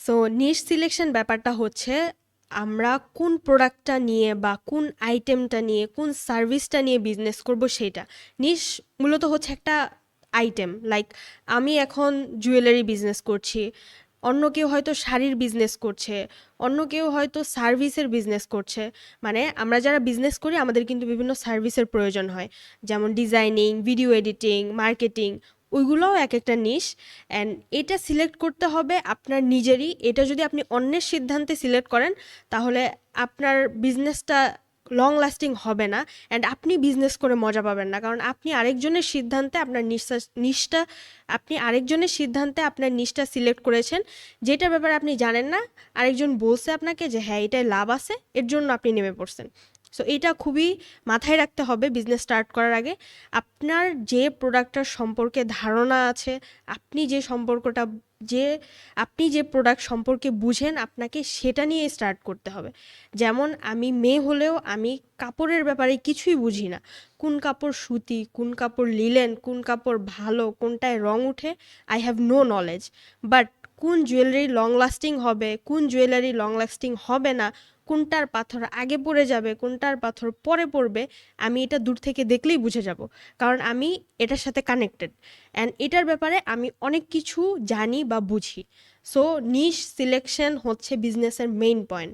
So নিশ selection ব্যাপারটা হচ্ছে আমরা কোন প্রোডাক্টটা নিয়ে বা কোন আইটেমটা নিয়ে কোন সার্ভিসটা নিয়ে বিজনেস করব সেটা। নিশ মূলত হচ্ছে একটা আইটেম, লাইক আমি এখন জুয়েলারি বিজনেস করছি, অন্য কেউ হয়তো শাড়ির বিজনেস করছে, অন্য কেউ হয়তো সার্ভিসের বিজনেস করছে। মানে আমরা যারা বিজনেস করি আমাদের কিন্তু বিভিন্ন সার্ভিসের প্রয়োজন হয়, যেমন ডিজাইনিং, ভিডিও এডিটিং, মার্কেটিং, ওইগুলোও এক একটা নিশ। অ্যান্ড এটা সিলেক্ট করতে হবে আপনার নিজেরই। এটা যদি আপনি অন্যের সিদ্ধান্তে সিলেক্ট করেন তাহলে আপনার বিজনেসটা লং লাস্টিং হবে না, অ্যান্ড আপনি বিজনেস করে মজা পাবেন না, কারণ আপনি আরেকজনের সিদ্ধান্তে আপনার নিশটা আপনি আরেকজনের সিদ্ধান্তে আপনার নিশটা সিলেক্ট করেছেন, যেটার ব্যাপারে আপনি জানেন না। আরেকজন বলছে আপনাকে যে হ্যাঁ এটায় লাভ আছে, এর জন্য আপনি নেমে পড়ছেন। সো এটা খুবই মাথায় রাখতে হবে বিজনেস স্টার্ট করার আগে। আপনার যে প্রোডাক্টটার সম্পর্কে ধারণা আছে, আপনি যে সম্পর্কটা যে আপনি যে প্রোডাক্ট সম্পর্কে বুঝেন, আপনাকে সেটা নিয়ে স্টার্ট করতে হবে। যেমন আমি মেয়ে হলেও আমি কাপড়ের ব্যাপারে কিছুই বুঝি না। কোন কাপড় সুতি, কোন কাপড় লিলেন, কোন কাপড় ভালো, কোনটায় রং উঠে, I have no knowledge. But কোন জুয়েলারি লং লাস্টিং হবে, কোন জুয়েলারি লং লাস্টিং হবে না, কোনটার পাথর আগে পড়ে যাবে, কোনটার পাথর পরে পড়বে, আমি এটা দূর থেকে দেখলেই বুঝে যাব, কারণ আমি এটার সাথে কানেক্টেড। অ্যান্ড এটার ব্যাপারে আমি অনেক কিছু জানি বা বুঝি। সো নিশ সিলেকশন হচ্ছে বিজনেসের মেইন পয়েন্ট।